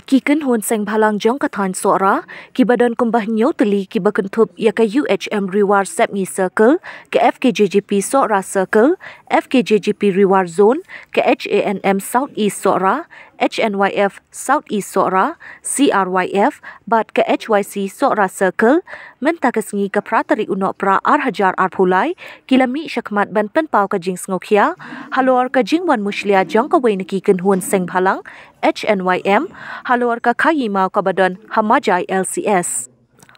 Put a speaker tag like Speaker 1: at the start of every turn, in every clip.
Speaker 1: Kiken hun seng bhalang jong kathan sora ki badan kumbah nyo teli ki bakentup ya ka UHM reward sepni circle ke FKJGP sora circle FKJGP reward zone ke HANM South East sora HNYF South East sora CRYF bat ke HYC sora circle menta kesengi ke pratari unok pra hajar pulai kilami syakmat ban penpau ka jing sngokia halor ka jingwan muslia jong ka wei neki ken hun seng bhalang HNYM halor ka khayima ka badan hamajai LCS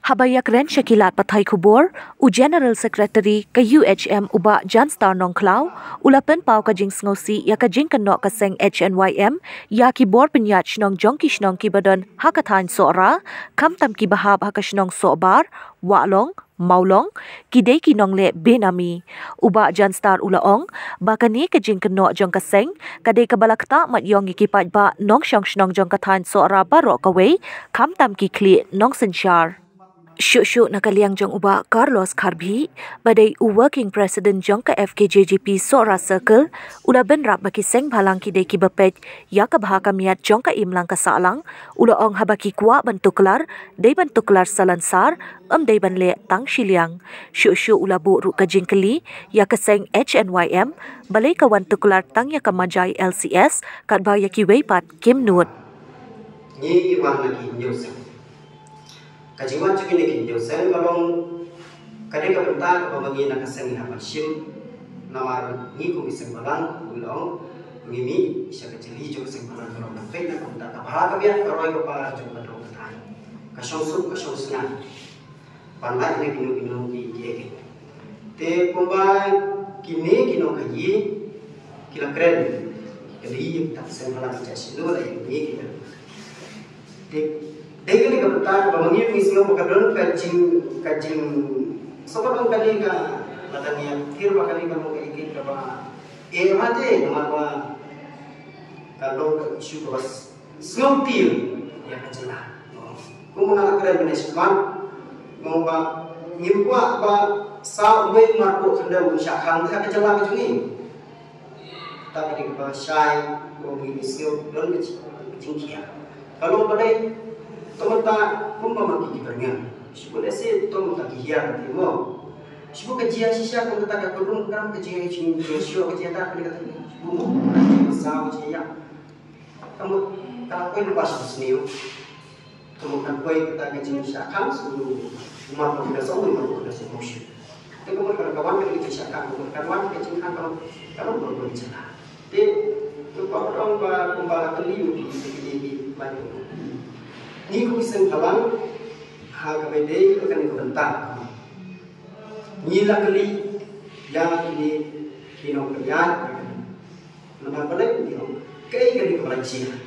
Speaker 1: Habayak Ren Shakilat Pathai Khubor, U General Secretary ka UHM Uba Janstar Nongklau, ulapen pau ka jing sngosi ya ka jing kanok ka seng HNYM, ya ki bor penyat shnong jong ki shnong ki badan hakathan sora, kam tam ki bahab hakashnong sobar, walong, maulong, kidei ki nong le benami. Uba Janstar ulaong, bakani ka jing kanok jong ka seng, kadei ka balakta mat yong ikipat ba nong shnong shnong jong kathan sora barok kawei, kam tam ki kli nong sensyar. Syuk-syuk nakaliang jong uba Carlos Kharbhi, badai working president jong ka FKJGP Sora Circle, ula benrap baki seng bhalang ki deki bapet, ya ka bahaka miat jong ka imlang ka salang, ula ong habaki kuwa bentuklar, day bentuklar salansar, day banle tang shiliang. Syuk-syuk ula bu ru ka jingkeli, ya ka seng HNYM, balai ka wan tuklar tang ya ka majai LCS, kat ba ya ki weipat Kim Nut.
Speaker 2: Ni iwan lagi nyusah. Kajiwan juga ni kinjau sen kalau kadang kebentar kalau mengi nak sen hapan sim namar ni kuisen balang ulong ngimi bisa kecili juga sen balang kalau nak pek nak kebentar kapal kabian kalau ikut para juga dong ketan kasong senang pandai ni kinu di jegi te kumbai kini kino kaji kila keren kali tak sen balang jadi lu lagi ni kita Deka ni kebetulan kalau mengira misalnya bukan kajing sobat orang kali ka matanya kir bakal kan mau ikut ke ba mate nama kalau isu bos snopil ya kacela ko mga kare benesman mo ba ngimpa ba sa uwe marko kanda usha khang ka kacela ka juni ta ka ba shai ko minisyo don ke jingkia kalau badai Tomata kumpa maki kibarnya. Sibu lesi tomata kihiar timo. Sibu kejia sisa kau tak kerung kam kejia cing sio kejia tak kena kata. Sibu sah kejia. Kamu kalau kau lupa seniu. Kamu kan kau kita kejia syakam sulu. Umar kau dah sawi kau dah semushi. Tapi kamu kalau kawan kau kejia syakam kawan kejia kan kalau baru bicara. Tapi lupa orang kumpa keliu di banyak. Ni ku iseng kawan ha kabede akan kebentar ni la kali yang ini kino kerjaan nama balik ni kai kali kerajaan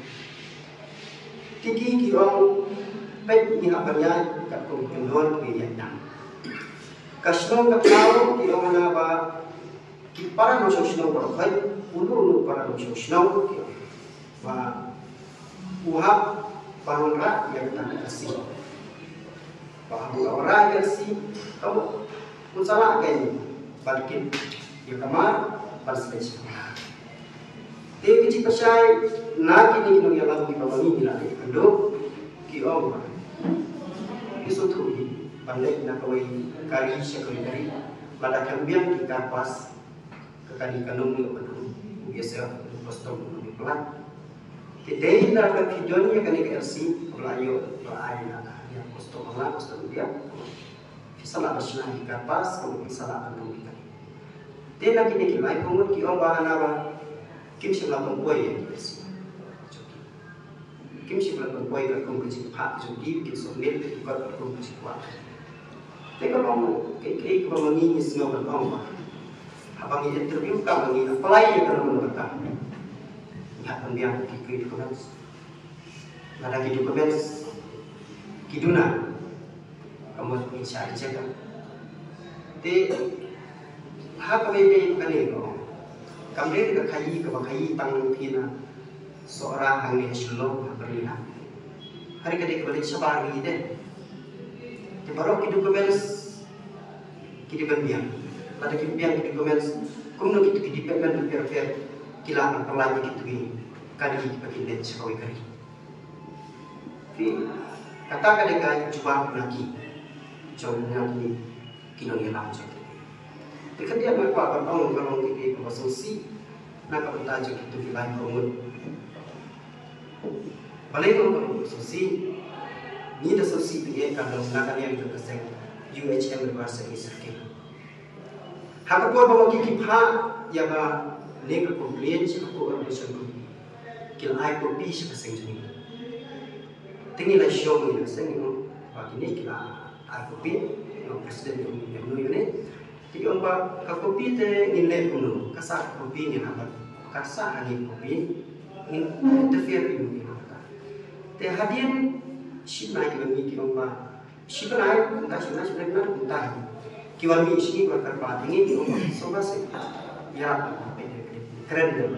Speaker 2: tiki kiro pet ni apa ya kat ku kendon ke yang kasno ka tau kiro mana ba ki para no sosno ko kai ulu para no sosno ba uhap panonra yang tak kasih, bahawa orang kasih kamu pun salah kan, balikin dia kamar parspesial. Dia kecil pasai nak ini kita yang lalu kita bangun ni lah, kado kiom, kisutu balik nak kawai kari sekali kari, pada kambian kita pas kekali kanung ni kado biasa postom ni pelan. Jadi dalam video ni akan dikasih pelayu yang postom dia salah bersama di kapas kemudian salah menunggu dia lagi ni kilai kemudian kiom bahan apa kim sebelah pembuai yang dikasih kim sebelah pembuai kalau kecil pak jadi kita sulit juga kalau kecil kuat tapi kalau kayak kalau mengingat semua berkong abang ini interview kamu ini apply ya kalau menurut pembiang kiki dokumen, ada kiki dokumen, kiduna, kamu insya Allah kan. Di hak kami kan ini, kami juga kayi tang tina seorang hangi selok berlihat. Hari kedua balik sabar ni deh. Di baru kiki dokumen, kiki pembiang, ada kiki pembiang kiki dokumen, kamu nak kiki pembiang berfer kila perlahan gitu kali bagi net sekali kali. Kata kali coba lagi, kinong ilang jadi. Dekat dia berkuat kalau kita bersosial, nak kita jadi itu kita bangun. Balik kalau bersosial, ni dah sosial dia kalau nak yang itu keseng UHM berkuasa Israel. Hak apa bawa kita ya ba nego komplain siapa orang bersama. Kil ai kopi siapa senjuni. Tinggi lah show ni, senjuni. Bagi ni kila ai kopi, presiden yang ni. Jadi orang kopi te nilai kuno, kasar kopi ni apa? Kasar angin kopi, ingin interfere ini apa? Te hadian sibuk naik lagi orang, sibuk naik, entah mana entah. Kiwan mi sini kalau kerbat ini orang sobat sih, ya keren deh.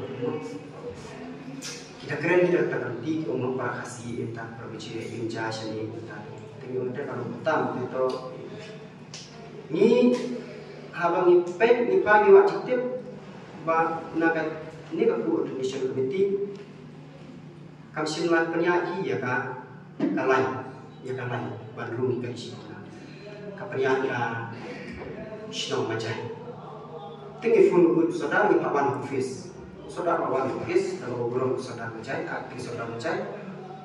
Speaker 2: Kita keren kita terganti orang para kasih entah perbicara injah sini entah. Tapi orang kalau utama itu ni habang ipek ni pagi waktu tip ba naga ni aku Indonesian Committee kamsilan penyaki ya ka kalai Bandung ni kasi ka penyaki Snow Majai tinggi fun saudara ni pawan office kalau belum saudara Majai kalau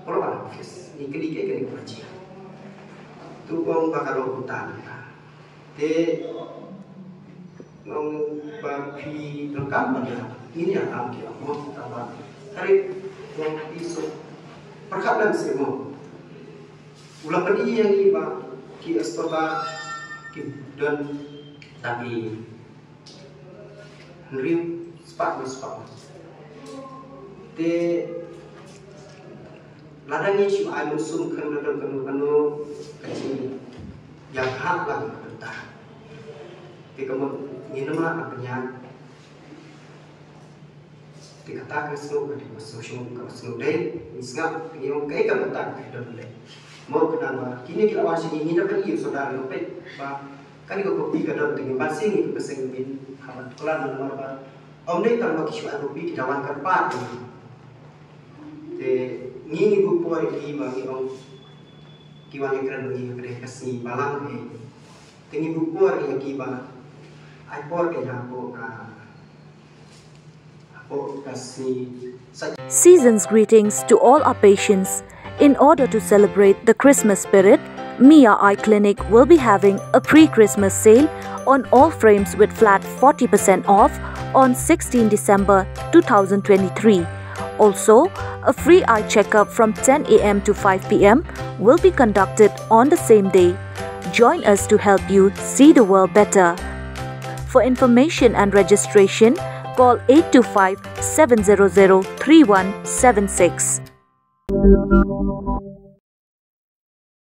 Speaker 2: pawan office ni kedike kerja tu orang bakal hutan Nong bagi lengkap pada ini alam dia mau tambah tarik nong isu perkara semua ulah pedi yang ini bang ki astoba ki dan tapi riu sepak te ladangnya si air musim kanu kecil yang hak lagi bertahan di kemudian minumlah apanya dikatakan semua di masuk deh misal yang kayak kebetulan kita boleh mau kenapa kini kita masih ingin dapat iyo saudara lopet bah kan itu kopi kadang dengan basing itu keseng bin kawan kelan nomor om deh kalau kisah kopi kita wan kerpat ini buku ini bagi om kiwan yang keren bagi mereka kasih balang ini buku yang kiban
Speaker 1: Season's greetings to all our patients. In order to celebrate the Christmas spirit, Mia Eye Clinic will be having a pre-Christmas sale on all frames with flat 40% off on 16 December 2023. Also, a free eye checkup from 10 a.m. to 5 p.m. will be conducted on the same day. Join us to help you see the world better. For information and registration, call 825-700-3176.